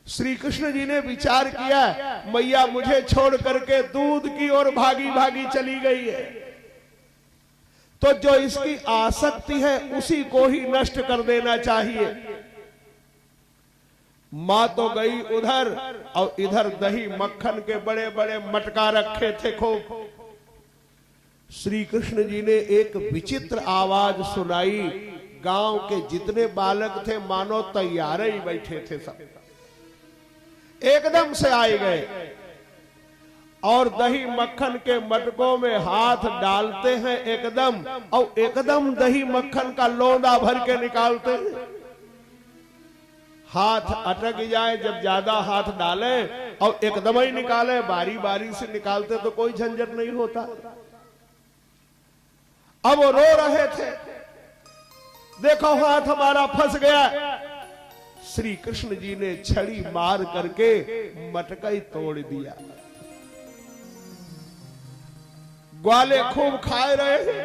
श्री कृष्ण जी ने विचार किया, मैया मुझे छोड़ करके दूध की ओर भागी भागी चली गई है, तो जो इसकी आसक्ति है उसी को ही नष्ट कर देना चाहिए। मां तो गई उधर और इधर दही मक्खन के बड़े बड़े मटका रखे थे खूब। श्री कृष्ण जी ने एक विचित्र आवाज सुनाई। गांव के जितने बालक थे मानो तैयार ही बैठे थे, सब एकदम से आए गए और दही मक्खन के मटकों में हाथ डालते हैं एकदम, और एकदम दही मक्खन का लोंदा भर के निकालते हैं। हाथ अटक जाए, जब ज्यादा हाथ डाले और एकदम ही निकाले, बारी बारी से निकालते तो कोई झंझट नहीं होता। अब वो रो रहे थे, देखो हाथ हमारा फंस गया। श्री कृष्ण जी ने छड़ी मार करके मटका ही तोड़ दिया। ग्वाले खूब खाए रहे,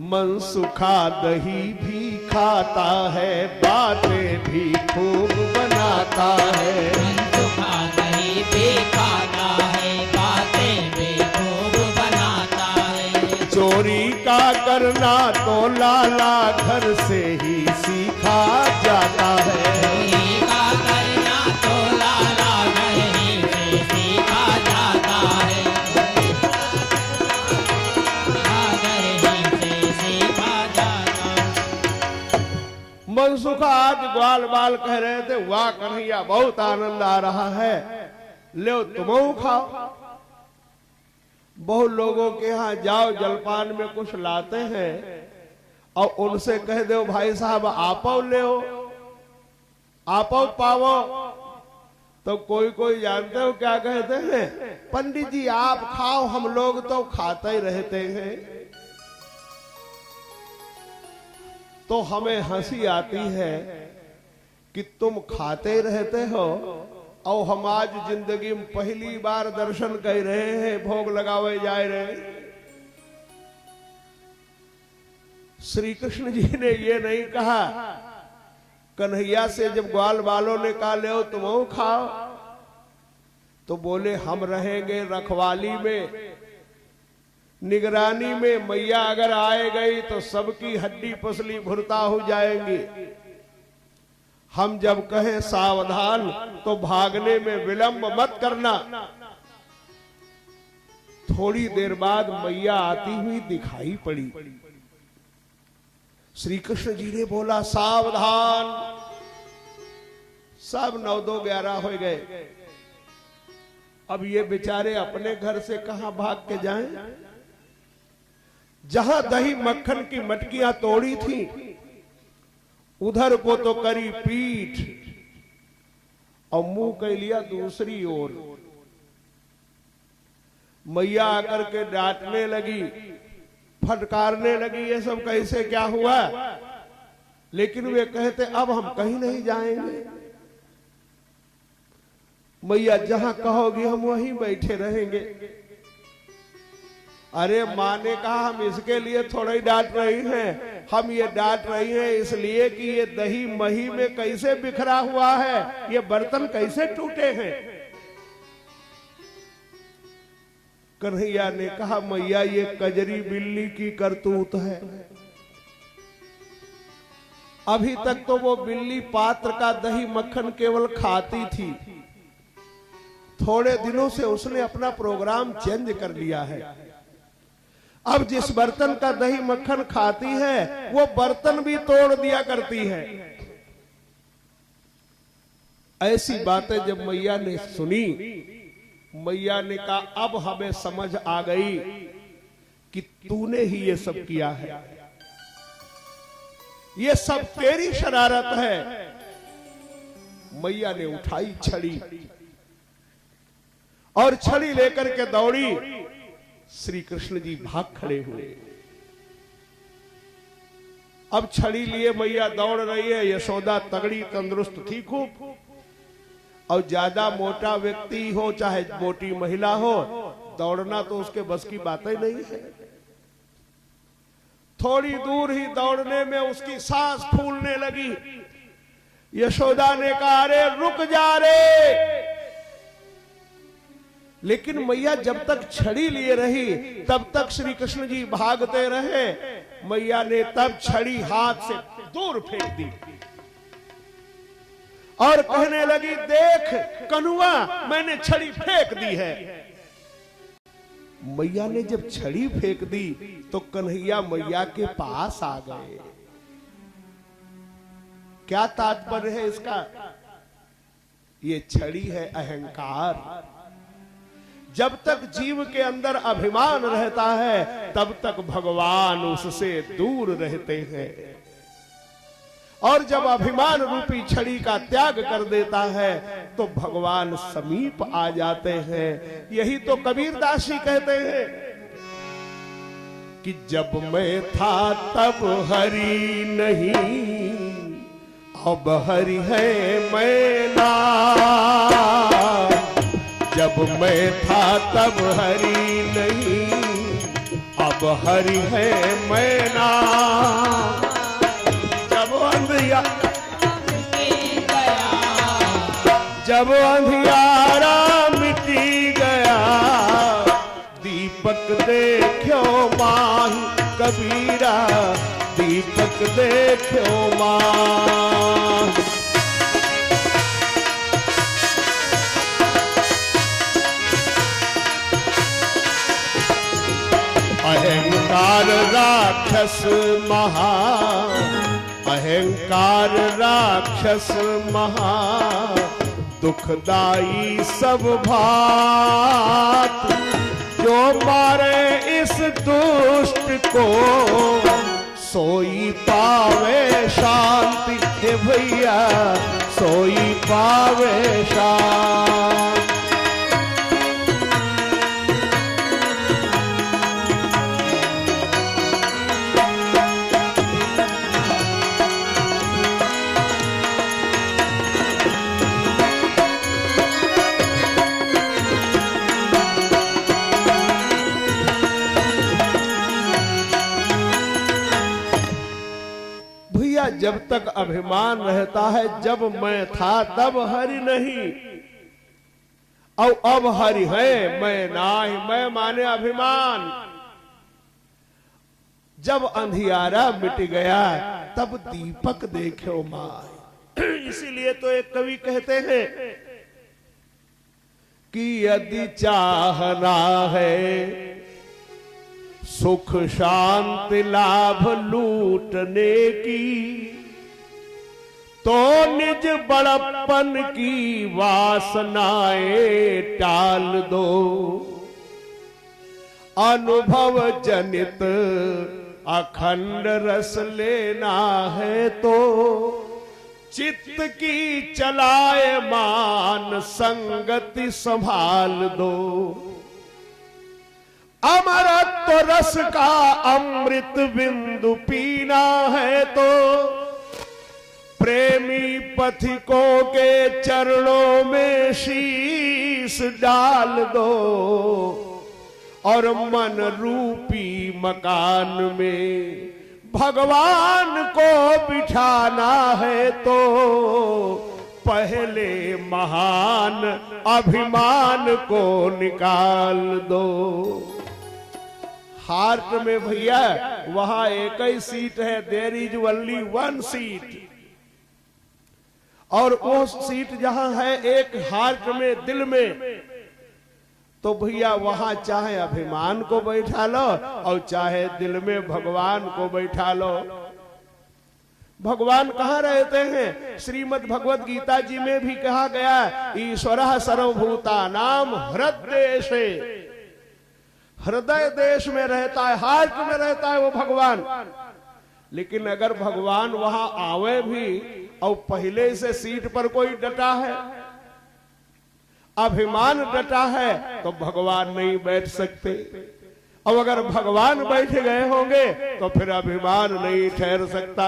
मन सुखा दही भी खाता है, बातें भी खूब बनाता है। मन सुखा दही भी खाता है, बातें भी खूब बनाता है। चोरी का करना तो लाला घर से ही सीखा जाता है। चोरी का करना तो लाला घर ही से सीखा जाता है। मनसुखा आज ग्वाल बाल कह रहे थे, वाह कन्हैया बहुत आनंद आ रहा है, ले तुम खाओ। बहुत लोगों के यहाँ जाओ जलपान में कुछ लाते हैं और उनसे कह दो भाई साहब आपो ले, आपो पावो, तो कोई कोई जानते हो क्या कहते हैं, पंडित जी आप खाओ, हम लोग तो खाते ही रहते हैं। तो हमें हंसी आती है कि तुम खाते रहते हो और हम आज जिंदगी में पहली बार दर्शन कर रहे हैं, भोग लगावे जा रहे। श्री कृष्ण जी ने ये नहीं कहा। कन्हैया से जब ग्वाल बालों ने कहा ले तुम खाओ, तो बोले हम रहेंगे रखवाली में, निगरानी में। मैया अगर आए गई तो सबकी हड्डी पसली भुरता हो जाएंगी। हम जब कहें सावधान तो भागने में विलंब मत करना। थोड़ी देर बाद मैया आती हुई दिखाई पड़ी। श्री कृष्ण जी ने बोला सावधान। सब 9, 2, 11 हो गए। अब ये बेचारे अपने घर से कहां भाग के जाएं? जहां दही मक्खन की मटकियां तोड़ी थी उधर को तो करी पीठ और मुंह कह लिया दूसरी ओर। मैया आकर के डांटने लगी, फटकारने लगी, ये सब कैसे क्या हुआ? लेकिन वे कहते अब हम कहीं नहीं जाएंगे। मैया जहां कहोगी हम वहीं बैठे रहेंगे। अरे माँ ने कहा हम इसके लिए थोड़ा ही डांट रही हैं, हम ये डांट रही हैं इसलिए कि ये दही मही में कैसे बिखरा हुआ है, ये बर्तन कैसे टूटे हैं। कन्हैया ने कहा मैया ये कजरी बिल्ली की करतूत है। अभी तक तो वो बिल्ली पात्र का दही मक्खन केवल खाती थी, थोड़े दिनों से उसने अपना प्रोग्राम चेंज कर लिया है। अब जिस बर्तन का दही मक्खन खाती है वो बर्तन भी तोड़ दिया करती है। ऐसी बातें जब मैया ने सुनी, मैया ने कहा अब हमें समझ आ गई कि तूने ही ये सब किया है, ये सब तेरी शरारत है। मैया ने उठाई छड़ी और छड़ी लेकर के दौड़ी। श्री कृष्ण जी भाग खड़े हुए। अब छड़ी लिए मैया दौड़ रही है। यशोदा तगड़ी तंदुरुस्त थी खूब, और ज्यादा मोटा व्यक्ति हो चाहे मोटी महिला हो, दौड़ना तो उसके बस की बात ही नहीं है। थोड़ी दूर ही दौड़ने में उसकी सांस फूलने लगी। यशोदा ने कहा अरे रुक जा रे। लेकिन मैया जब तक छड़ी लिए रही तब तक श्री कृष्ण जी भागते रहे। मैया ने तब छड़ी हाथ से दूर फेंक दी और कहने लगी देख कन्हुआ मैंने छड़ी फेंक दी है। मैया ने जब छड़ी फेंक दी तो कन्हैया मैया के पास आ गए। क्या तात्पर्य है इसका? ये छड़ी है अहंकार। जब तक जीव के अंदर अभिमान रहता है तब तक भगवान उससे दूर रहते हैं, और जब अभिमान रूपी छड़ी का त्याग कर देता है तो भगवान समीप आ जाते हैं। यही तो कबीरदास जी कहते हैं कि जब मैं था तब हरि नहीं, अब हरि है मैं ना। जब मैं था तब हरि नहीं, अब हरि है मैं ना। जब अंधियारा मिटी गया, दीपक देखो माही कबीरा, दीपक देखो माही। अहंकार राक्षस महा, अहंकार राक्षस महा, दुखदाई सब भात। जो मारे इस दुष्ट को सोई पावे शांति, हे भैया सोई पावे शांति। जब तक अभिमान रहता है, जब मैं था तब हरि नहीं, और अब हरि है मैं नाही। मैं माने अभिमान। जब अंधियारा मिट गया तब दीपक देखो माय। इसीलिए तो एक कवि कहते हैं कि यदि चाहना है सुख शांति लाभ लूटने की, तो निज बड़प्पन की वासनाएं टाल दो। अनुभव जनित अखंड रस लेना है तो चित्त की चलाए मान संगति संभाल दो। अमरत्व रस का अमृत बिंदु पीना है तो प्रेमी पथिकों के चरणों में शीश डाल दो। और मन रूपी मकान में भगवान को बिठाना है तो पहले महान अभिमान को निकाल दो। हार्ट में भैया वहां एक ही सीट है, there is only one seat. और वो सीट जहां है एक हार्ट में, दिल में, तो भैया वहां चाहे अभिमान को बैठा लो और चाहे दिल में भगवान को बैठा लो। भगवान कहाँ रहते हैं? श्रीमद् भगवत गीता जी में भी कहा गया, ईश्वरः सर्वभूतानां हृदयेशे। हृदय देश में रहता है, हार्ट में रहता है वो भगवान। लेकिन अगर भगवान वहां आवे भी और पहले से सीट पर कोई डटा है, अभिमान डटा है, तो भगवान नहीं बैठ सकते। और अगर भगवान बैठ गए होंगे तो फिर अभिमान नहीं ठहर सकता।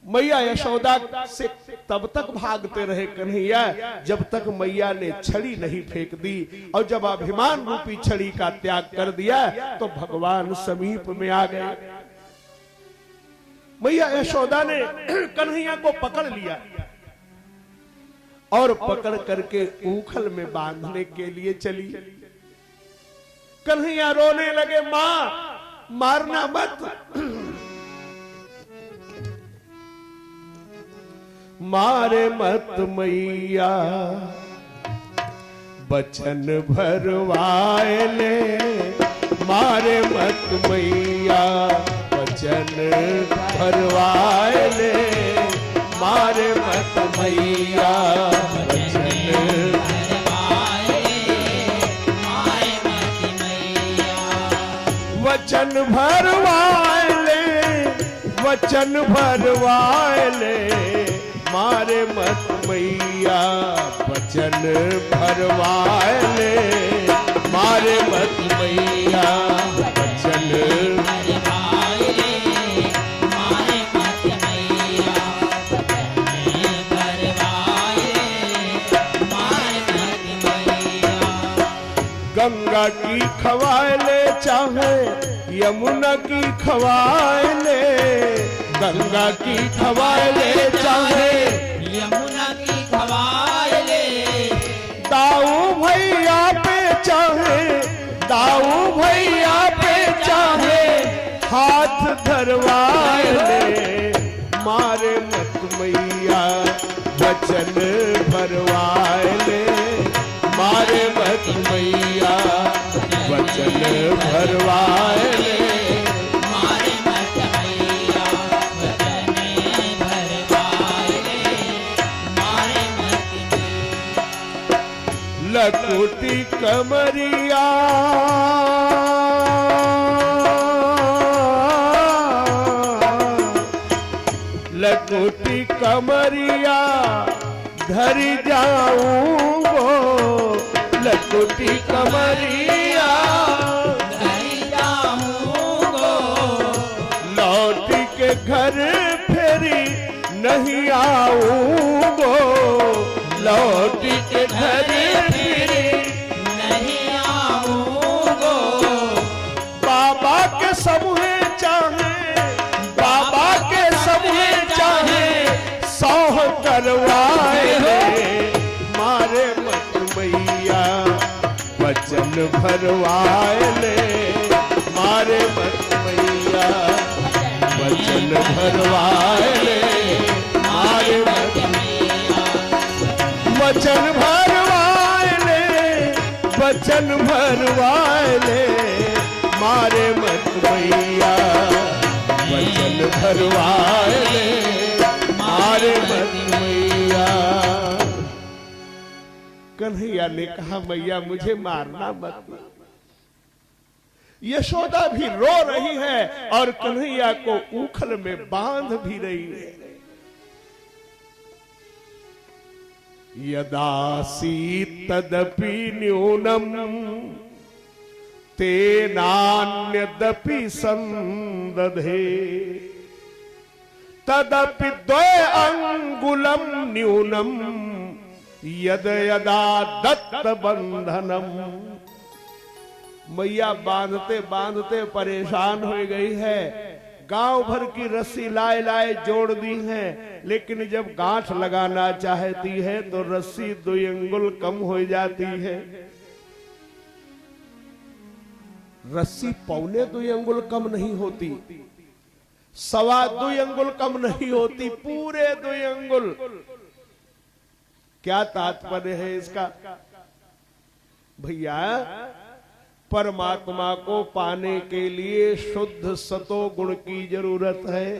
मैया यशोदा से तब तक भागते रहे कन्हैया जब तक मैया ने छड़ी नहीं फेंक दी। और जब अभिमान रूपी छड़ी का त्याग कर दिया तो भगवान समीप में आ गए। मैया यशोदा ने कन्हैया को पकड़ लिया और पकड़ करके ऊखल में बांधने के लिए चली। कन्हैया रोने लगे, मां मारना मत, मारे मत मैया, बचन भरवाए ले, मारे मत मैया, बचन भरवाए ले, मारे मत मैया, बचन वचन भरवाए ले, वचन भरवाए ले, मारे मत मैया, वचन भरवाए ले, मारे मत मैया, वचन भरवाए ले, मारे मत मैया, वचन भरवाए ले, मारे मत मैया। गंगा की खवाए ले चाहे यमुना की खवाए ले, गंगा की खवाए ले चाहे यमुना की खवाए ले, दाऊ भैया पे चाहे, दाऊ भैया पे चाहे, हाथ धरवाए ले, मारे मत मैया, वचन भरवाए ले, मारे मत मैया, वचन भरवाए ले, मारे मत मैया, वचन भरवाए ले, मारे मत मैया। लकुटी कमरिया लकुटी कमरिया धरी जाऊंगो, लकुटी कमरिया धरी जाऊंगो, लौट के घर फेरी नहीं आऊंगो, लौट के घर फेरी नहीं आऊंगो, बाबा के समूहे चाहे, बाबा के समूहे चाहे, सौह करवाए ले, मारे मत मैया, वचन भरवाए ले, मारे मत मैया, वचन भरवाए ले, मारे मत मैया, वचन भरवाए ले, वचन भरवाए ले, मारे मत मैया, वचन भरवाए ले, मारे मत मैया। कन्हैया ने कहा, मैया मुझे मारना मत। यशोदा भी रो रही है और कन्हैया को ऊखल में बांध भी रही है। यदासी तदपि न्यूनम तेनान्यदपि संदधे, तदपि द्वे अंगुलम न्यूनम यद यदा दत्त बंधनम। मैया बांधते बांधते परेशान हो गई है, गांव भर की रस्सी लाए लाए जोड़ दी है, लेकिन जब गांठ लगाना चाहती है तो रस्सी 2 अंगुल कम हो जाती है। रस्सी 1.25 अंगुल कम नहीं होती, 2.25 अंगुल कम नहीं होती, पूरे 2 अंगुल। क्या तात्पर्य है इसका? भैया परमात्मा को पाने के लिए शुद्ध सतो गुण की जरूरत है।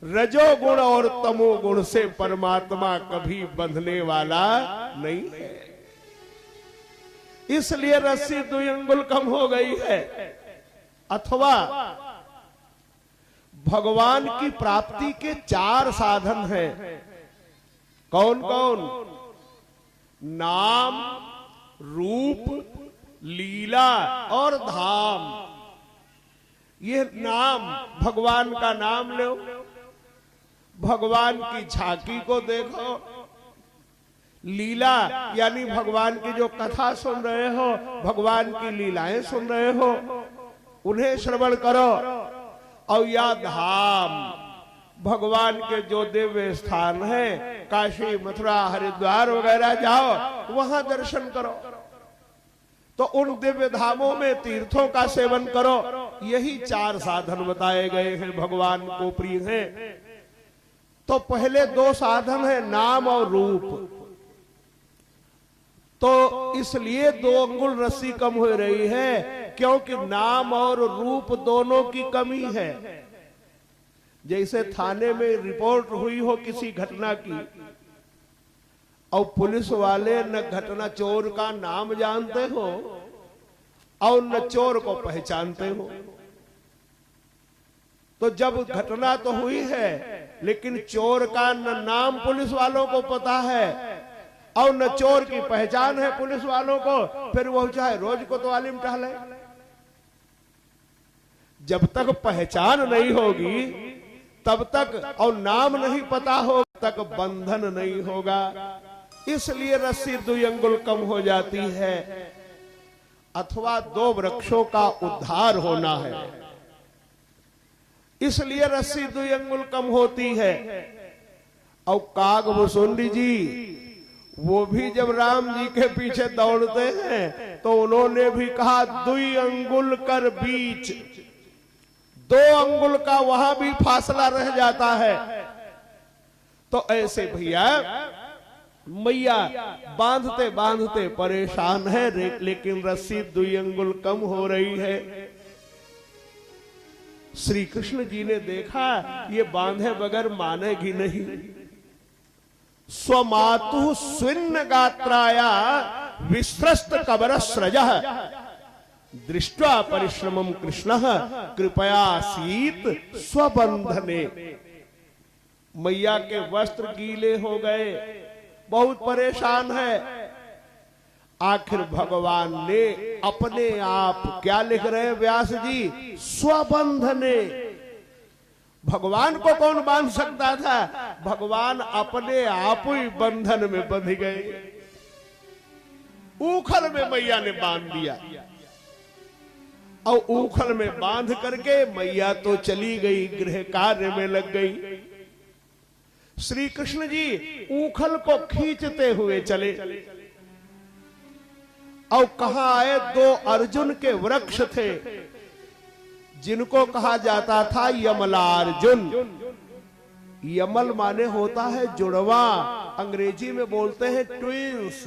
रजोगुण और तमोगुण से परमात्मा कभी बंधने वाला नहीं है, इसलिए रस्सी 2 अंगुल कम हो गई है। अथवा भगवान की प्राप्ति के 4 साधन हैं। कौन कौन? नाम, रूप, लीला और धाम। ये नाम, भगवान का नाम लो, भगवान की झांकी को देखो, लीला यानी भगवान की जो कथा सुन रहे हो, भगवान की लीलाएं सुन रहे हो, उन्हें श्रवण करो, और या धाम भगवान के जो दिव्य स्थान है, काशी मथुरा हरिद्वार वगैरह जाओ, वहां दर्शन करो। तो उन दिव्य धामों में तीर्थों का सेवन करो। यही 4 साधन बताए गए हैं, भगवान को प्रिय हैं। तो पहले 2 साधन है नाम और रूप। तो इसलिए 2 अंगुल रस्सी कम हो रही है, क्योंकि नाम और रूप दोनों की कमी है। जैसे थाने में रिपोर्ट हुई हो किसी घटना की, और पुलिस वाले न घटना चोर का नाम जानते हो और न चोर को पहचानते हो। तो जब घटना तो हुई है, लेकिन चोर का न नाम पुलिस वालों को पता है और न चोर की पहचान है पुलिस वालों को, फिर वो चाहे रोज कोतवाली में टहले। जब तक पहचान नहीं होगी तब तक, और नाम नहीं पता हो तक बंधन नहीं होगा। इसलिए रस्सी 2 अंगुल कम हो जाती है, अथवा 2 वृक्षों का उद्धार होना है, इसलिए रस्सी 2 अंगुल कम होती है। और कागभूषुंडी जी वो भी जब राम जी के पीछे दौड़ते हैं तो उन्होंने भी कहा 2 अंगुल कर बीच, 2 अंगुल का वहां भी फासला रह जाता है। तो ऐसे भैया मैया बांधते बांधते परेशान है, लेकिन रस्सी 2 अंगुल कम हो रही है। श्री कृष्ण जी ने देखा ये बांधे बगैर मानेगी नहीं। स्वमातु स्विन्न गात्राया विस्त्रस्त कबरस्रजः दृष्ट्वा परिश्रमं कृष्णः कृपया सीत स्वबंधने। मैया के वस्त्र गीले हो गए, बहुत परेशान है। आखिर भगवान ने अपने आप क्या लिख रहे हैं व्यास जी? स्वबंधने। भगवान को कौन बांध सकता था? भगवान अपने आप ही बंधन में बंध गए। ऊखल में मैया ने बांध दिया, और ऊखल में बांध करके मैया तो चली गई, गृह कार्य में लग गई। श्री कृष्ण जी ऊखल को खींचते हुए चले, और कहां आए? 2 अर्जुन के वृक्ष थे, जिनको कहा जाता था यमलार्जुन। यमल माने होता है जुड़वा, अंग्रेजी में बोलते हैं ट्विंस।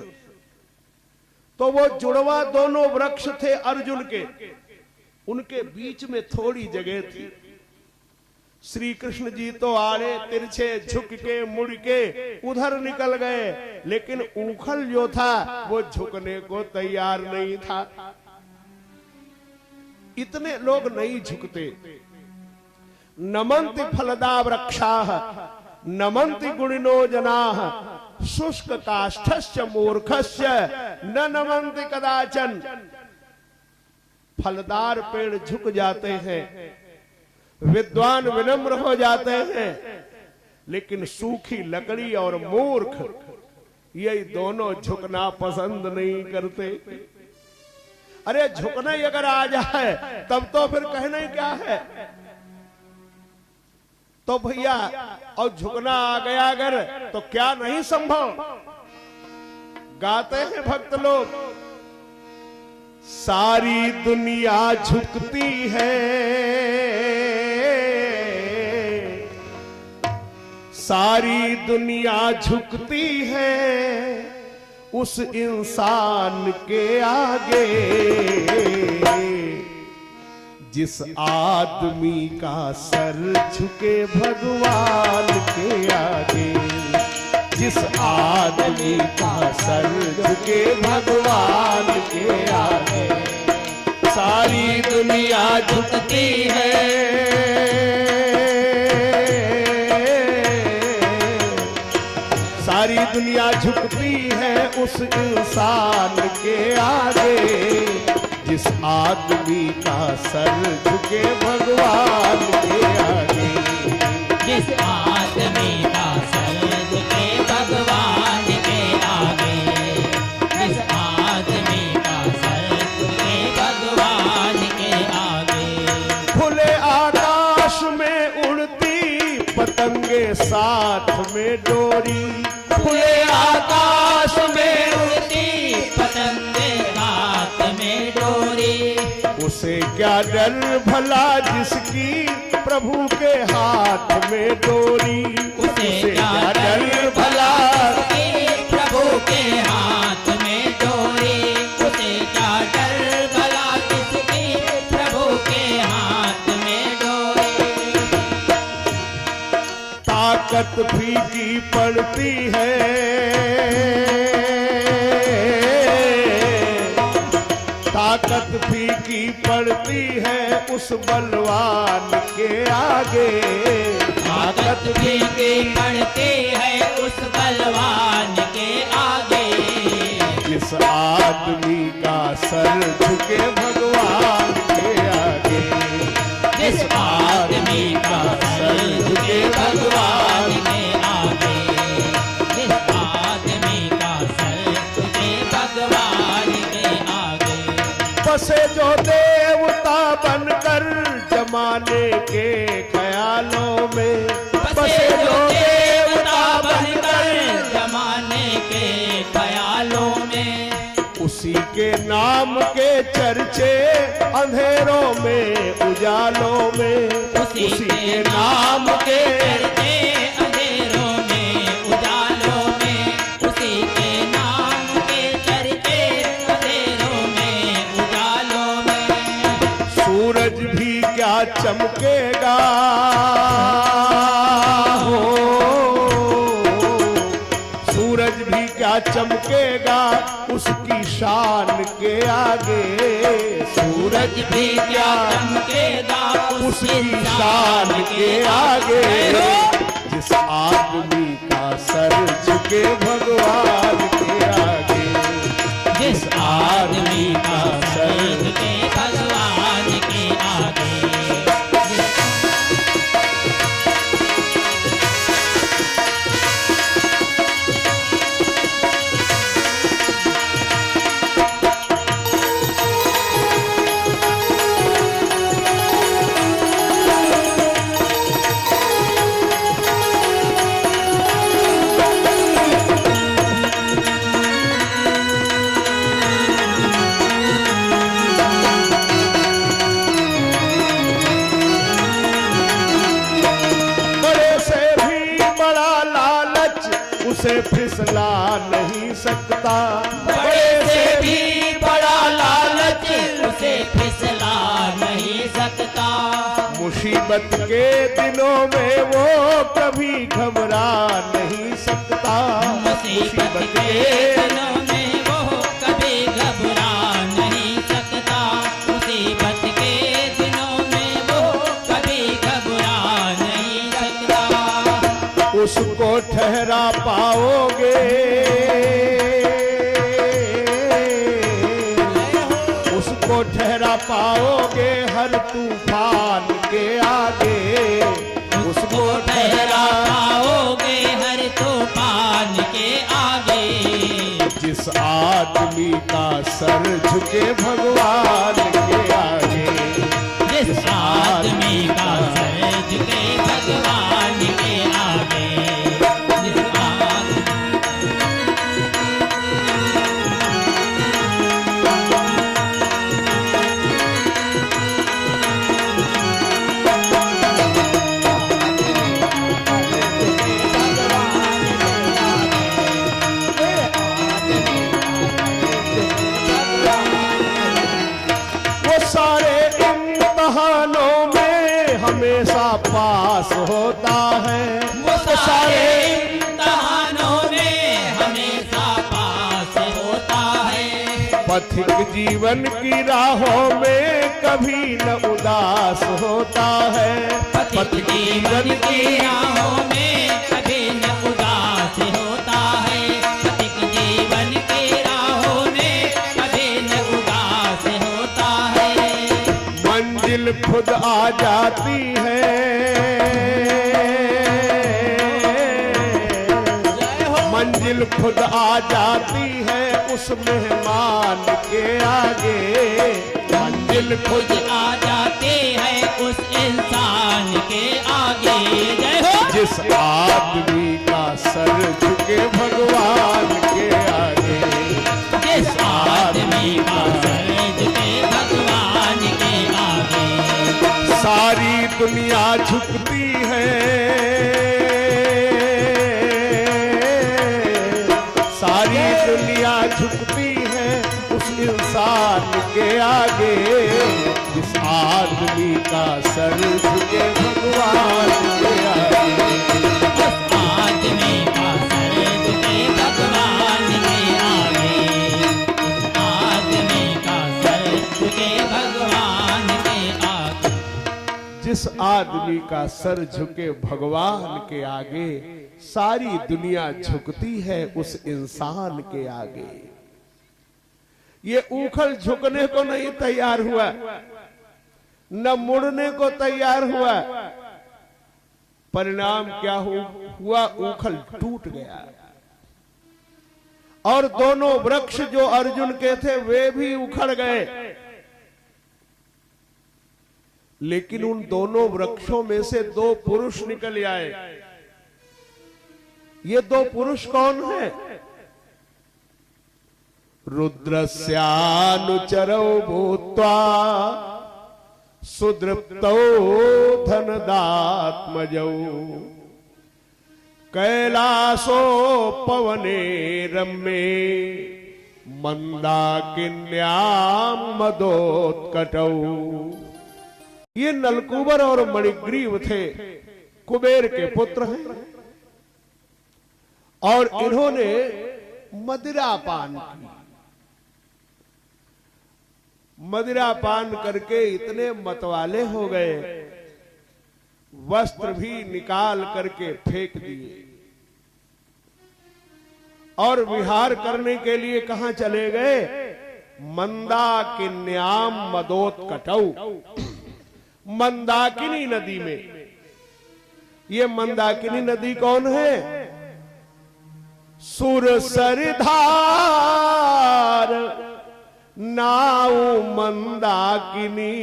तो वो जुड़वा दोनों वृक्ष थे अर्जुन के, उनके बीच में थोड़ी जगह थी। श्री कृष्ण जी तो आड़े तिरछे झुक के मुड़ के उधर निकल गए, लेकिन ऊखल जो था वो झुकने को तैयार नहीं था। इतने लोग नहीं झुकते। नमन्ति फलदा वृक्षाः नमन्ति गुणिनो जनाः शुष्क काष्ठस्य मूर्खस्य न नमन्ति कदाचन। फलदार पेड़ झुक जाते हैं, विद्वान विनम्र हो जाते हैं, लेकिन सूखी लकड़ी और मूर्ख ये दोनों झुकना पसंद नहीं करते। अरे झुकना ही अगर आ जाए तब तो फिर कहना ही क्या है। तो भैया और झुकना आ गया अगर तो क्या नहीं संभव। गाते हैं भक्त लोग, सारी दुनिया झुकती है, सारी दुनिया झुकती है उस इंसान के आगे जिस आदमी का सर झुके भगवान के आगे। जिस आदमी का सर झुके भगवान के आगे। सारी दुनिया झुकती है, सारी दुनिया झुकती है उस इंसान के आगे जिस आदमी का सर झुके भगवान के आगे। जिस आदमी का सर झुके भगवान के आगे। जिस आदमी का सर झुके भगवान के आगे। खुले आकाश डोरी, खुले आकाश में उड़ती पतंगे हाथ में डोरी। उसे क्या डर भला जिसकी प्रभु के हाथ में डोरी, उसे क्या डर भला जिसकी प्रभु के हाथ में डोरी, उसे क्या डर भला जिसकी प्रभु के हाथ में डोरी। ताकत फीकी पड़ती है, ताकत फीकी पड़ती है उस बलवान के आगे, ताकत फीकी पड़ती है उस बलवान के आगे। जिस आदमी का सर झुके भगवान के आगे, जिस आदमी का सर झुके भगवान के आगे, जिस आदमी का सर झुके भगवान के आगे। बसे जो देवता बनकर जमाने के ख्यालों में, बसे जो देवता बनकर जमाने के ख्यालों में, उसी के नाम के चर्चे अंधेरों में उजालों में, उसी के नाम के चर्चे अंधेरों में उजालों में, उसी के नाम के चर्चे अंधेरों में उजालों में। सूरज भी क्या चमकेगा हो, सूरज भी क्या चमकेगा उसकी शान के आगे, सूरज भी क्या चमकेगा उसकी शान के आगे। जिस आदमी का सर झुके भगवान के आगे, जिस आदमी का सर झुके भगवान के आगे। उसे फिसला नहीं सकता, बड़े से भी बड़ा लालच उसे फिसला नहीं सकता। मुसीबत के दिनों में वो कभी घबरा नहीं सकता, मुसीबत के दिनों में वो कभी घबरा नहीं सकता, मुसीबत के दिनों में वो कभी घबरा नहीं सकता। उसको ठहरा पाओगे, उसको ठहरा पाओगे हर तूफान के आगे, उसको ठहरा पाओगे हर तूफान के आगे। जिस आदमी का सर झुके भगवान के आगे, जिस आदमी का सर झुके भगवान के आगे। हमेशा पास होता है, वो सारे इम्तिहानों में हमेशा पास होता है। पथिक जीवन की राहों में कभी न उदास होता है, पथिक जीवन की राहों में कभी न उदास होता है, पथिक जीवन की राहों में कभी न उदास होता है। मंजिल खुद आ जाती है, मंजिल खुद आ जाती है उस मेहमान के आगे। दिल खुद आ जाते हैं उस इंसान के आगे। जय हो। जिस आदमी का सर झुके भगवान के आगे, जिस आदमी का सर झुके भगवान के आगे। सारी दुनिया झुकती है, सारी दुनिया झुकती है उस इंसान के आगे। जिस आदमी का सर झुके भगवान के आगे, जिस आदमी का सर झुके भगवान के आगे। जिस आदमी का सर झुके भगवान के आगे। जिस आदमी का सर झुके भगवान के आगे, सारी दुनिया झुकती है उस इंसान के आगे। ये उखल झुकने को नहीं तैयार हुआ, न मुड़ने को तैयार हुआ। परिणाम क्या हुआ? उखल टूट गया और दोनों वृक्ष जो अर्जुन के थे वे भी उखड़ गए। लेकिन उन दोनों वृक्षों में से दो पुरुष निकल आए। ये दो पुरुष कौन है? रुद्रस्यानुचरौ भूत्वा सुदृप्तौ धनदात्मजौ कैलासो पवने रम्ये मंदाकिन्यां मदोत्कटौ। ये नलकूबर और मणिग्रीव थे, कुबेर के पुत्र हैं और इन्होंने मदिरा पान की। मदिरा पान करके इतने मतवाले हो गए, वस्त्र भी निकाल करके फेंक दिए और विहार करने के लिए कहां चले गए? मंदाकिन्याम मदोत्कटौ, मंदाकिनी नदी में। ये मंदाकिनी नदी कौन है? सुरसरिधार नाउ मंदाकिनी,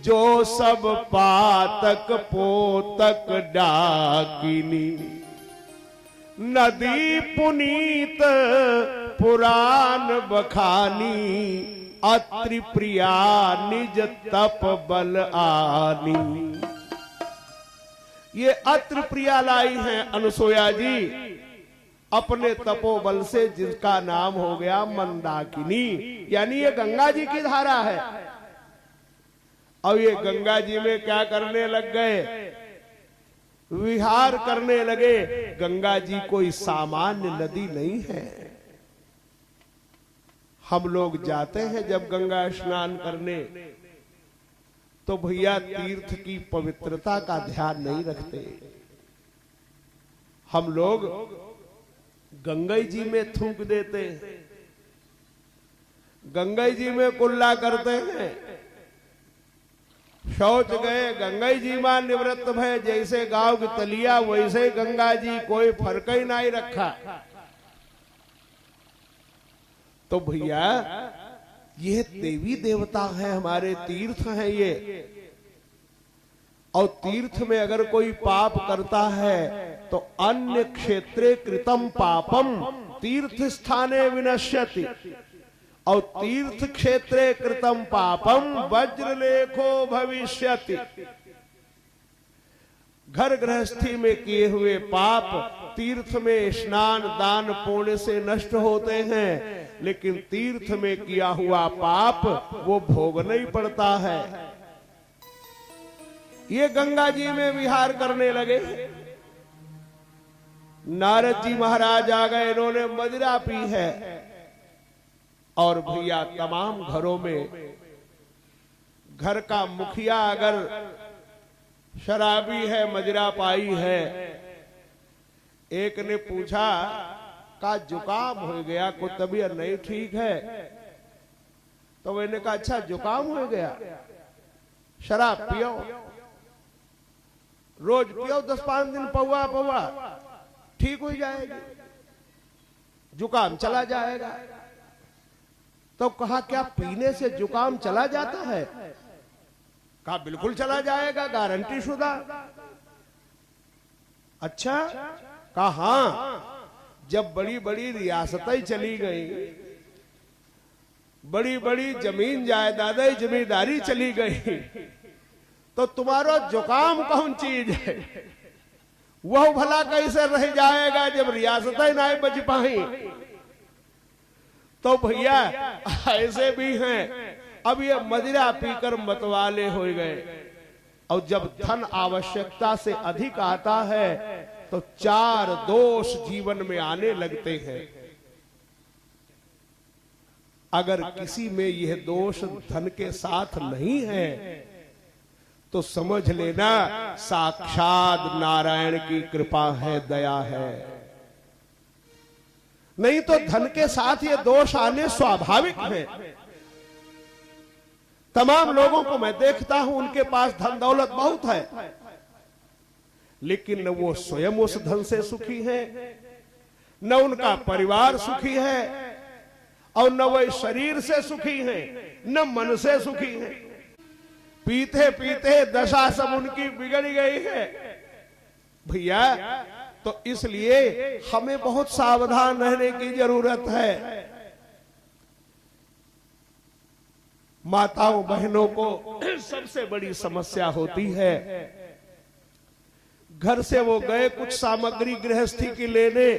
जो सब पातक पोतक डाकिनी। नदी पुनीत पुराण बखानी, अत्रि प्रिया निज तप बल आनी। ये अत्रि प्रिया लाई हैं अनुसुया जी, अपने तपोबल से, जिसका नाम हो गया मंदाकिनी। यानी ये गंगा जी की धारा है। अब ये गंगा जी में क्या करने लग गए? विहार करने लगे। गंगा जी कोई सामान्य नदी नहीं है। हम लोग जाते हैं जब गंगा स्नान करने, तो भैया तीर्थ की पवित्रता का ध्यान नहीं रखते। हम लोग गंगा जी में थूक देते हैं, गंगा जी में कुल्ला करते हैं। शौच गए गंगा जी मां निवृत्त भय, जैसे गांव की तलिया वैसे गंगा जी, कोई फर्क ही नहीं रखा। तो भैया ये देवी देवता है, हमारे तीर्थ हैं ये। और तीर्थ में अगर कोई पाप करता है तो अन्य क्षेत्रे कृतम पापम तीर्थ स्थाने विनश्यति, और तीर्थ क्षेत्रे कृतम पापम वज्रलेखो भविष्यति। घर गृहस्थी में किए हुए पाप तीर्थ में स्नान दान पुण्य से नष्ट होते हैं, लेकिन तीर्थ में किया हुआ पाप वो भोगना ही पड़ता है। ये गंगा जी में विहार करने लगे। नारद जी महाराज आ गए, इन्होंने मदिरा पी है। और भैया तमाम घरों में घर का मुखिया अगर शराबी है, मदिरा पाई है। एक ने पूछा का जुकाम हो गया, कोई तबीयत नहीं ठीक है? तो मैंने कहा अच्छा जुकाम हो गया, शराब पियो, रोज पियो 10-5 दिन पौवा पौवा, ठीक हो जाएगी, जुकाम चला जाएगा। तो कहा क्या पीने से जुकाम चला जाता है? कहा बिल्कुल चला जाएगा, गारंटी शुदा। अच्छा, कहा हाँ, जब बड़ी बड़ी रियासतें चली गई, बड़ी बड़ी जमीन जायदादें जमींदारी चली गई, तो तुम्हारा जुकाम कौन चीज है? वह भला कैसे रह जाएगा जब रियासतें ना बच पाई? तो भैया ऐसे भी हैं, अब ये मदिरा पीकर मतवाले हो गए। और जब धन आवश्यकता से अधिक आता है तो 4 दोष जीवन में आने लगते हैं। अगर किसी में यह दोष धन के साथ नहीं है तो समझ लेना साक्षात नारायण की कृपा है, दया है। नहीं तो धन के साथ ये दोष आने स्वाभाविक है। तमाम लोगों को मैं देखता हूं, उनके पास धन दौलत बहुत है, लेकिन न वो स्वयं उस धन से सुखी है, न उनका परिवार सुखी है, और न वह शरीर से सुखी है, न मन से सुखी है। पीते पीते दशा सब उनकी बिगड़ गई है भैया। तो इसलिए हमें बहुत सावधान रहने की जरूरत है। माताओं बहनों को सबसे बड़ी समस्या होती है, घर से वो गए कुछ सामग्री गृहस्थी की लेने,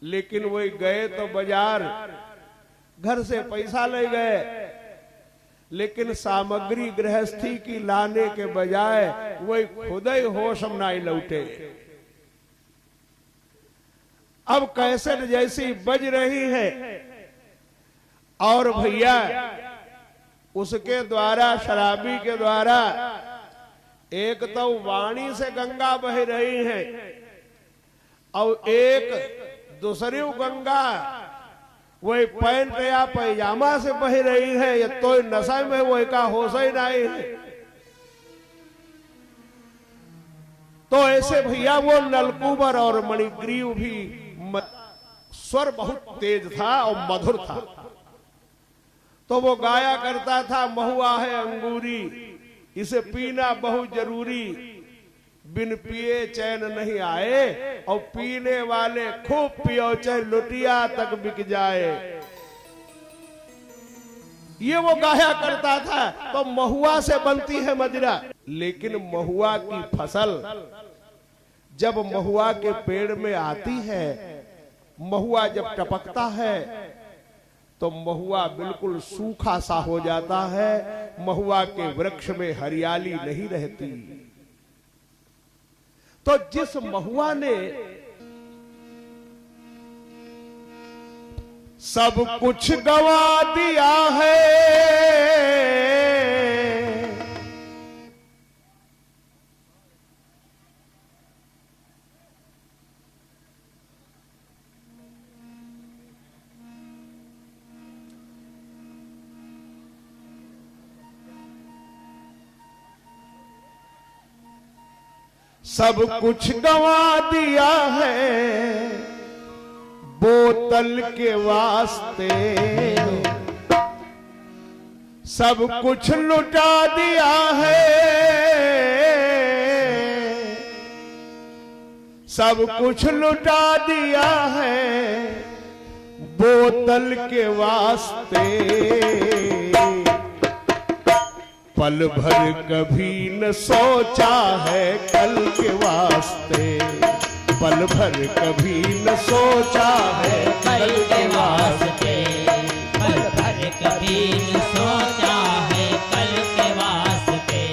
लेकिन वो गए तो बाजार, घर से पैसा ले गए, लेकिन सामग्री गृहस्थी की लाने के बजाय वही खुद ही होश में नहीं लौटे। अब कैसेट जैसी बज रही है और भैया उसके द्वारा, शराबी के द्वारा, एक तो वाणी से गंगा बह रही है और एक दूसरी गंगा वही पैंट या पैजामा से बह रही है। या तो नशा में वही का होश ही नहीं है। तो ऐसे भैया वो नलकूबर और मणिग्रीव भी स्वर बहुत तेज था और मधुर था। तो वो गाया करता था, महुआ है अंगूरी, इसे पीना बहुत जरूरी, बिन पिए चैन नहीं आए, और पीने वाले खूब पियो चाहे लुटिया तक बिक जाए। ये वो गाया करता था। तो महुआ से बनती है मदिरा, लेकिन महुआ की फसल जब महुआ के पेड़ में आती है, महुआ जब टपकता है तो महुआ बिल्कुल सूखा सा हो जाता है। महुआ के वृक्ष में हरियाली नहीं रहती। तो जिस महुआ ने सब कुछ गवा दिया है, सब कुछ गवा दिया है बोतल के वास्ते, सब कुछ लुटा दिया है, सब कुछ लुटा दिया है बोतल के वास्ते। पल भर कभी न सोचा है कल के वास्ते, पल भर कभी न सोचा है कल के वास्ते, पल भर कभी न सोचा है कल के वास्ते।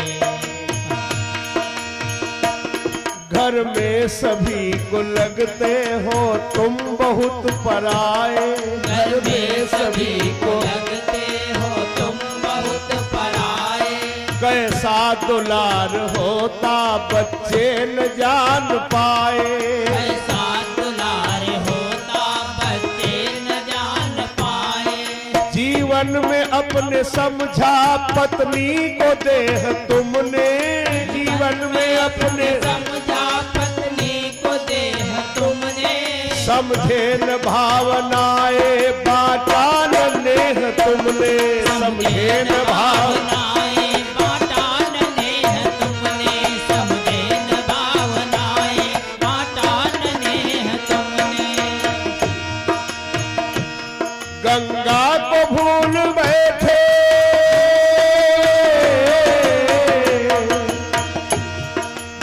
घर में सभी को लगते हो तुम बहुत पराए, घर में सभी को लगते हो तुम बहुत पराए। कैसा दुलार होता बच्चे न जान पाए, कैसा दुलार होता बच्चे न जान पाए। जीवन में अपने समझा पत्नी को देह तुमने, जीवन में अपने समझा पत्नी को देह तुमने। समझे न भावनाएं बाटा न तुमने समझे न भावनाएं बांटा न नेह तुमने समझे न भावनाएं बांटा न नेह तुमने गंगा को भूल बैठे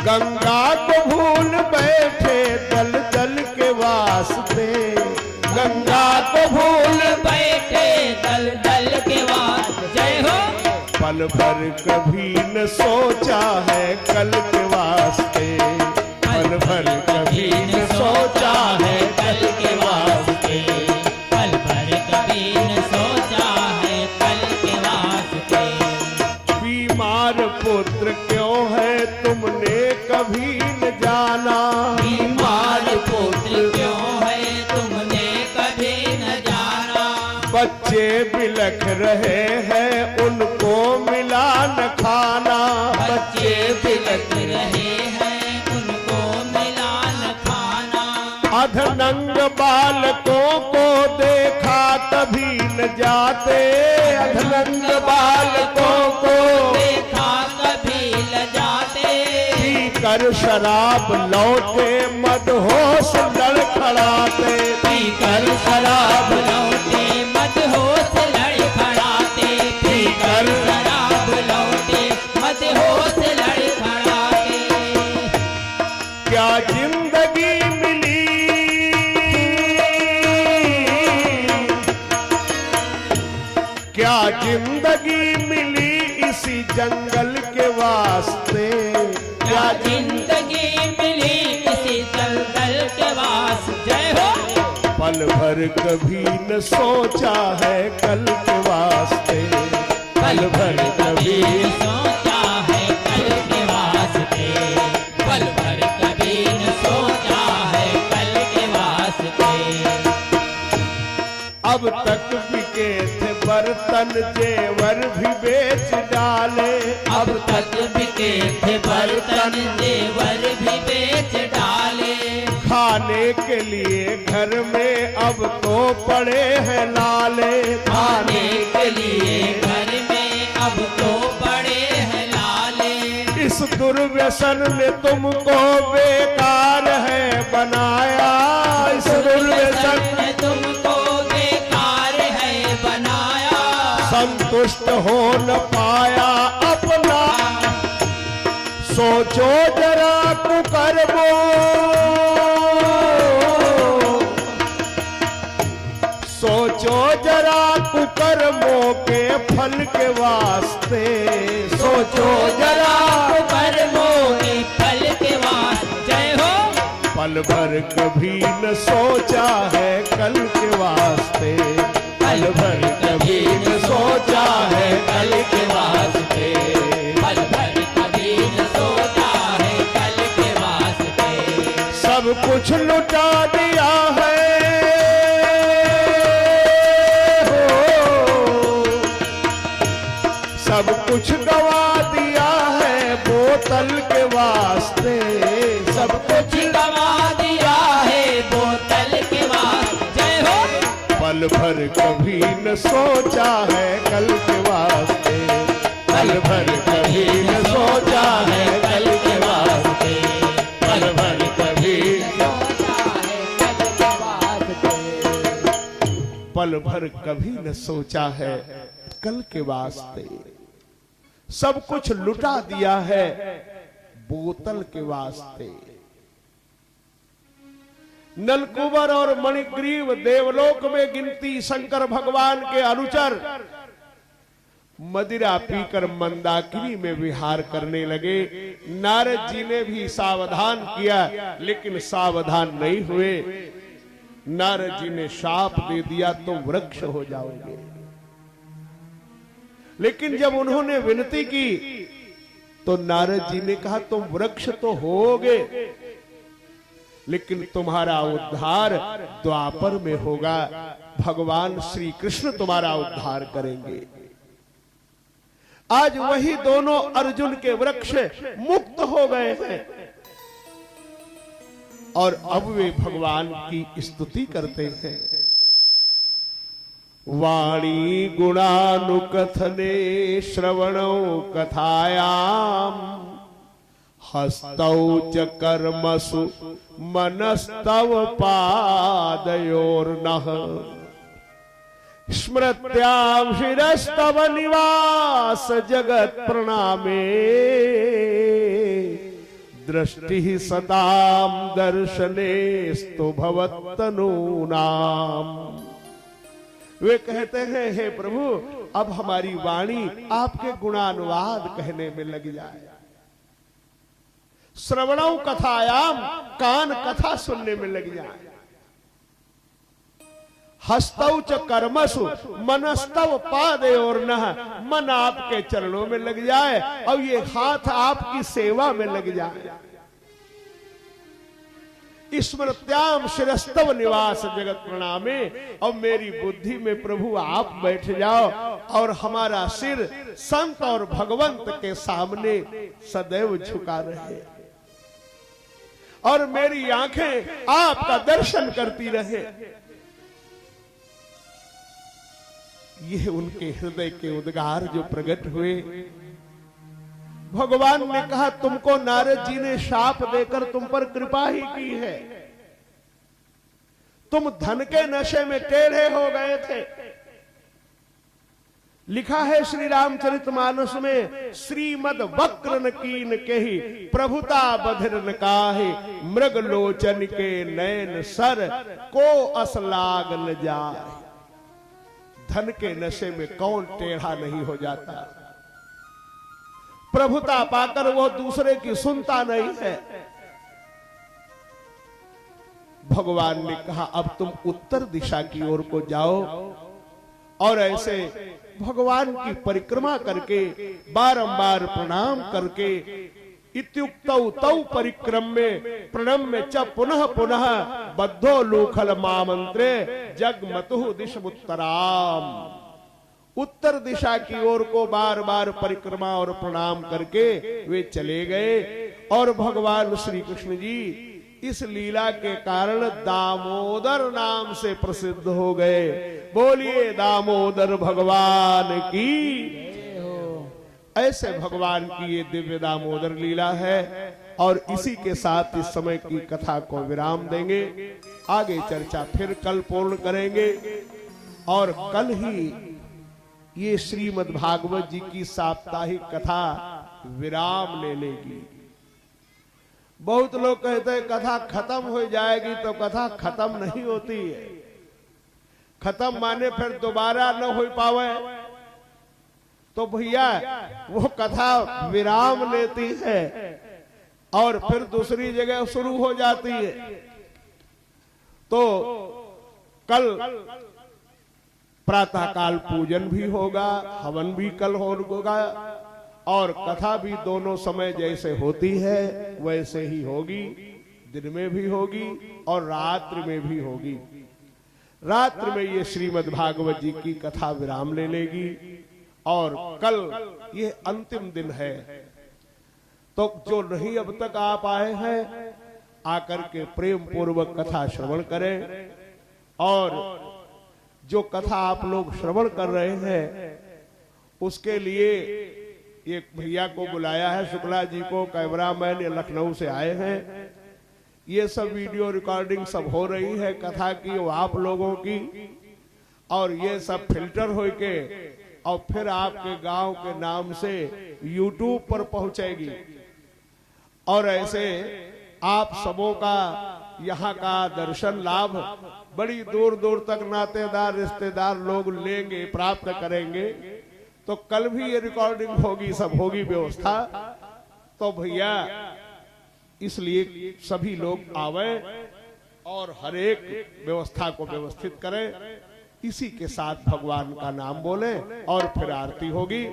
गंगा को भूल बैठे दल दल के वास्ते गंगा को भूल बैठे दल दल के वास्ते जय हो पल भर कभी न सोचा है कल के वास्ते पल भर कभी न सोचा है कल के वास्ते पल भर कभी न सोचा है कल के वास्ते बीमार पुत्र क्यों है तुमने कभी न जाना बीमार पुत्र क्यों है तुमने कभी न जाना बच्चे बिलख रहे हैं उनको मिला न खाना बच्चे बिलख रहे हैं उनको मिला न खाना अधनंग बालकों को देखा कभी न जाते अधनंग बालकों को देखा कभी ल जाते पीकर शराब लौटे मदहोश लड़खड़ाते पीकर शराब लौटे मदहोश लड़खड़ाते पीकर शराब लौटे मदहोश लड़खड़ाते क्या जिंदगी मिली क्या जिंदगी मिली इसी जंगल के वास्ते क्या जिंदगी मिली इसी दलदल के वास्ते जय हो पल भर कभी न सोचा है कल के वास्ते पल भर कभी सोचा है कल के वास्ते पल भर कभी न सोचा है कल के वास्ते अब तक बिके थे बर्तन जेवर भी बेच डाले अब तक बिके थे बर्तन जेवर भी बेच डाले खाने के लिए घर में अब तो पड़े हैं लाले खाने के लिए घर में अब तो पड़े हैं लाले इस दुर्व्यसन ने तुमको बेकार है बनाया इस दुर्व्यसन ने तुमको बेकार है बनाया संतुष्ट हो न पाया अपना सोचो जरा कुकर्मो सोचो जरा कुकर्मों के फल के वास्ते सोचो जरा कर्मों के फल के वास्ते जय हो पल भर कभी न सोचा है कल के वास्ते पल भर कभी न सोचा है कल के वास्ते पल भर कभी न सोचा है कल के वास्ते सब कुछ लुटा दिया है सब कुछ गवा दिया है बोतल के वास्ते सब कुछ गवा दिया है बोतल के वास्ते जय हो पल भर कभी न सोचा है कल के वास्ते पल भर कभी न सोचा है कल के वास्ते पल भर कभी पल भर कभी न सोचा है कल के वास्ते सब कुछ लुटा दिया है बोतल के वास्ते नलकुबर और मणिग्रीव देवलोक में गिनती शंकर भगवान के अनुचर मदिरा पीकर मंदाकिनी में विहार करने लगे। नारद जी ने भी सावधान किया लेकिन सावधान नहीं हुए। नारद जी ने शाप दे दिया तुम वृक्ष हो जाओगे। लेकिन जब उन्होंने विनती की तो नारद जी ने कहा तुम वृक्ष तो होगे लेकिन तुम्हारा उद्धार द्वापर में होगा। भगवान श्री कृष्ण तुम्हारा उद्धार करेंगे। आज वही दोनों अर्जुन के वृक्ष मुक्त हो गए हैं और अब वे भगवान की स्तुति करते हैं। वाणी गुणानुकथने श्रवणौ कथायाम हस्तौ च कर्मसु मनस्तव पादयोर्नः स्मृत्यां शिरस्तव निवास जगत प्रणामे दृष्टि सताम दर्शनेस्तु भवत्तनूनाम। वे कहते हैं, हे प्रभु अब हमारी वाणी आपके गुणानुवाद कहने में लग जाए। श्रवणौ कथायाम, कान कथा सुनने में लग जाए। हस्तौ च कर्मसु मनस्तव पादयोर्नः, मन आपके चरणों में लग जाए और ये हाथ आपकी सेवा में लग जाए। स्मृत्याम शिरस्तव निवास जगत प्रणामे, और मेरी बुद्धि में प्रभु आप बैठ जाओ और हमारा सिर संत और भगवंत के सामने सदैव झुका रहे और मेरी आंखें आपका दर्शन करती रहे। ये उनके हृदय के उद्गार जो प्रकट हुए। भगवान ने कहा तुमको नारद जी ने शाप देकर तुम पर कृपा ही की है। तुम धन के नशे में टेढ़े हो गए थे। लिखा है श्री रामचरितमानस में, श्रीमद वक्र न कीन केहि प्रभुता बधिर न काहे, मृग लोचन के नैन सर को असलाग न जाए। धन के नशे में कौन टेढ़ा नहीं हो जाता। प्रभुता पाकर वो दूसरे की सुनता नहीं है। भगवान ने कहा अब तुम उत्तर दिशा की ओर को जाओ और ऐसे भगवान की परिक्रमा करके बारंबार प्रणाम करके इत्युक्तौ तौ परिक्रम में प्रणम्य च पुनः पुनः बद्धो लूखल मामंत्रे जगमतु दिशमुत्तराम। उत्तर दिशा की ओर को बार बार परिक्रमा और प्रणाम करके वे चले गए और भगवान श्री कृष्ण जी इस लीला के कारण दामोदर नाम से प्रसिद्ध हो गए। बोलिए दामोदर भगवान की। ऐसे भगवान की ये दिव्य दामोदर लीला है और इसी के साथ इस समय की कथा को विराम देंगे। आगे चर्चा फिर कल पूर्ण करेंगे और कल ही ये श्रीमद् भागवत जी की साप्ताहिक कथा विराम ले लेगी। बहुत लोग कहते हैं कथा खत्म हो जाएगी, तो कथा खत्म नहीं होती है। खत्म माने फिर दोबारा न हो पावे, तो भैया वो कथा विराम लेती है और फिर दूसरी जगह शुरू हो जाती है। तो कल प्रातःकाल पूजन भी होगा, हवन भी कल होगा और कथा भी दोनों समय जैसे होती है वैसे ही होगी। दिन में भी होगी और रात्रि में भी होगी। रात्रि में ये श्रीमद् भागवत जी की कथा विराम ले लेगी और कल ये अंतिम दिन है। तो जो नहीं अब तक आप आए हैं आकर के प्रेम पूर्वक कथा श्रवण करें और जो कथा आप लोग श्रवण कर रहे हैं उसके लिए एक भैया को बुलाया है, शुक्ला जी को, कैमरामैन ये लखनऊ से आए हैं। ये सब वीडियो रिकॉर्डिंग सब हो रही है कथा की, वो आप लोगों की, और ये सब फिल्टर होके और फिर आपके गांव के नाम से YouTube पर पहुंचेगी। और ऐसे आप सबों का यहाँ का दर्शन लाभ बड़ी दूर दूर तक नातेदार रिश्तेदार लोग लेंगे, प्राप्त करेंगे। तो कल भी ये रिकॉर्डिंग होगी, सब होगी व्यवस्था। तो भैया इसलिए सभी लोग आवे और हर एक व्यवस्था को व्यवस्थित करें। इसी के साथ भगवान का नाम बोलें और फिर आरती होगी।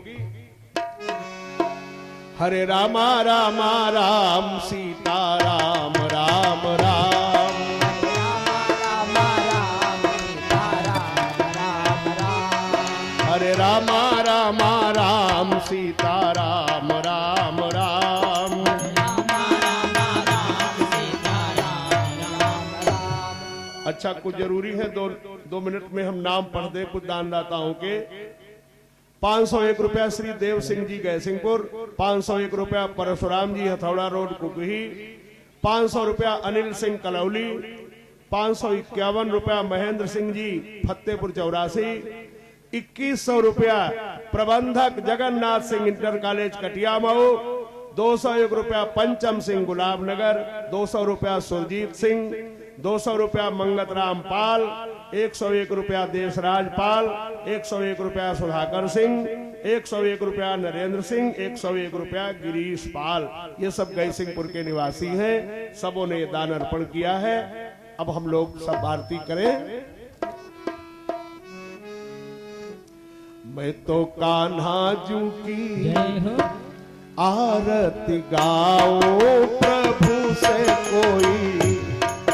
हरे रामा रामा राम सीता राम राम राम, हरे रामा रामा राम सीता राम राम राम, अच्छा, कुछ जरूरी है, दो मिनट में हम नाम पढ़ दे कुछ दानदाताओं के। 501 रुपया श्री देव सिंह जी गैसिंहपुर, 501 रुपया परशुराम जी हथौड़ा रोड कुकही, 500 रुपया अनिल सिंह कलौली, 551 रुपया महेंद्र सिंह जी फतेहपुर चौरासी, 2100 रुपया प्रबंधक जगन्नाथ सिंह इंटर कॉलेज कटिया मऊ, 201 रुपया पंचम सिंह गुलाब नगर, 200 रुपया सुरजीत सिंह, 200 रुपया मंगत राम पाल, 101 रुपया देशराज पाल, 101 रुपया सुधाकर सिंह, 101 रुपया नरेंद्र सिंह, 101 रुपया गिरीश पाल। ये सब गैसिंहपुर के निवासी हैं, सबों ने दान अर्पण किया है। अब हम लोग सब आरती करें। मैं तो कान्हा जू की जय हो आरती गाओ, प्रभु से कोई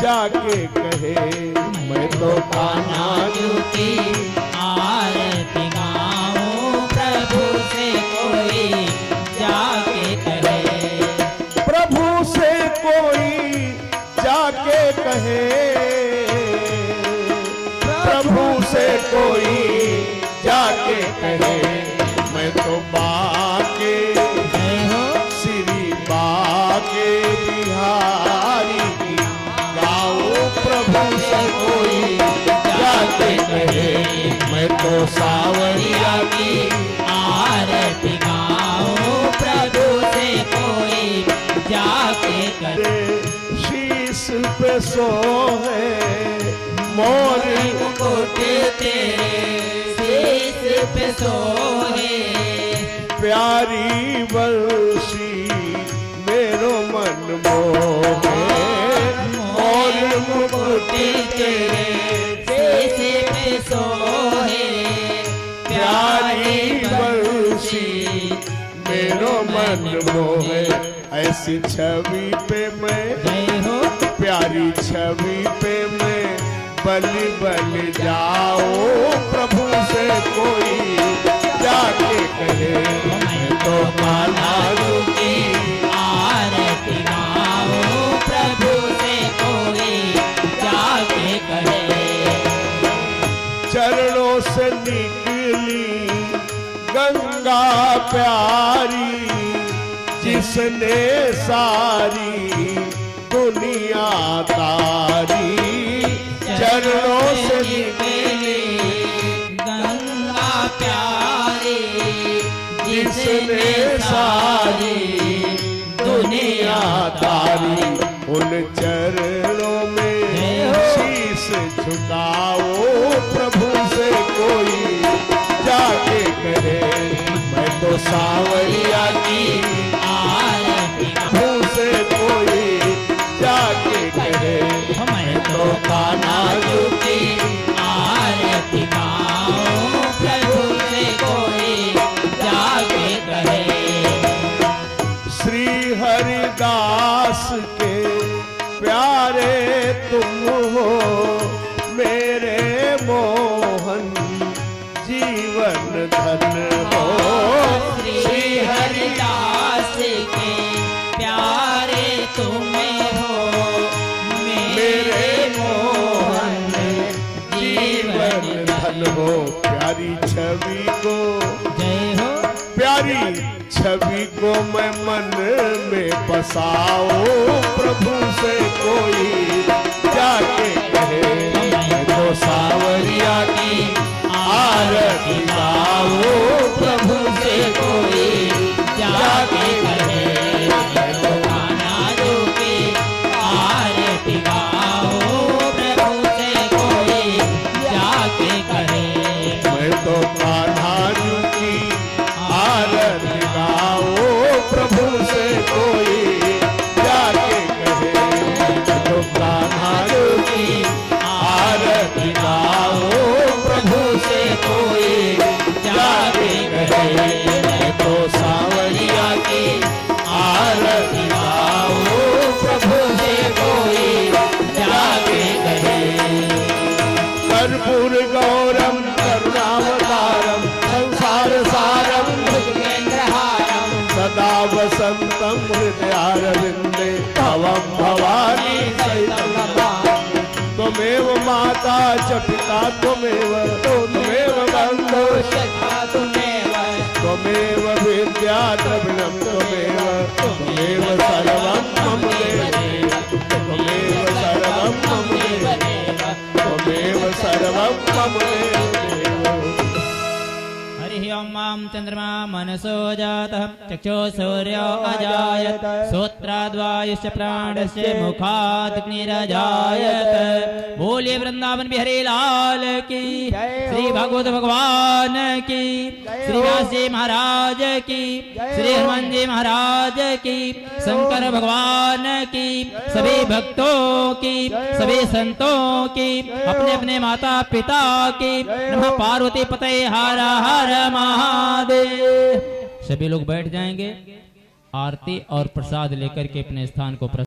जाके कहे। मैं तो कान्हा जू की आरती गाऊं, प्रभु से कोई जाके कहे। प्रभु से कोई जाके कहे, प्रभु से कोई जाके कहे। मैं तो बाके श्री बाके बिहारी की गाओ, प्रभु से कोई जाके कहे। मैं तो सावरिया की आरती गाऊं, प्रभु से कोई जाके कहे। शीश पे सोहे मोर मुकुट तेरे शीश पे सोहे, प्यारी बंसी मेरो मन मोहे। मोर मुकुट तेरे शीश पे सोहे, प्यारी बंसी मेरो मन मोहे। ऐसी छवि पे मैं, जय हो प्यारी छवि पे मैं बलि बलि जाओ, प्रभु से कोई जाके कहे। मैं तो कान्हा जू की आरती गाऊं, प्रभु से कोई जाके कहे। चरणों से निकली गंगा प्यारी, जिसने सारी दुनिया तारी। चरणों से निकली गंगा प्यारी, जिसने सारी दुनिया तारी। उन चरणों में शीश झुकाओ, प्रभु से कोई जाके कहे। मैं तो सावरिया की आरती प्रभु से कोई जाके कहे। मैं तो कान्हा जू की आरती गाऊं, प्रभु से कोई जाके कहे। श्री हरिदास के प्यारे तुम हो, मेरे मोहन जीवन धन हो। श्री हरिदास के प्यारे तुम्हें हो, मेरे मोहन जीवन धन हो। प्यारी छवि को, जय हो प्यारी छवि को मैं मन में बसाओ, प्रभु से कोई जाके कहे। मैं तो सावरिया की आरती गाओ, प्रभु से कोई जाके कहे। मैं तो कान्हा जू की आरती गाऊं, प्रभु से कोई जाके कहे। मैं तो कान्हा जू की आरती गाओ, प्रभु से कोई जाके कहे। मैं तो कान्हा जू की आरती गाओ, प्रभु से कोई जाके कहे। मैं तो सावरिया की आरती गाओ, प्रभु से कोई जाके कहे। कर्पूर गौरम करुणावतारम संसार सारम केन्द्रहारम सदा वसंतम हृदयारविंदे भवम भवानी सहितम। तुम त्वमेव माता च पिता त्वमेव त्वमेव बन्धु सखा तुमेव त्वमेव विद्या द्रविणं त्वमेव त्वमेव सर्वं मम देव त्वमेव सर्वं मम देव त्वमेव सर्वं मम देव। हरि ओम मां चंद्रमा मनसो जातः चक्षो सूर्यो अजायत श्रोत्राद्वायुश्च प्राणस्य मुखादग्निरजायत। बोलिए वृंदावन बिहारी लाल की, श्री भागवत भगवान की, श्री व्यास जी महाराज की, श्री हनुमान जी महाराज की, शंकर भगवान की, सभी भक्तों की, सभी संतों की, अपने अपने माता पिता की। नमः पार्वती पते हर हर महादेव। सभी लोग बैठ जाएंगे, आरती और प्रसाद लेकर के अपने स्थान को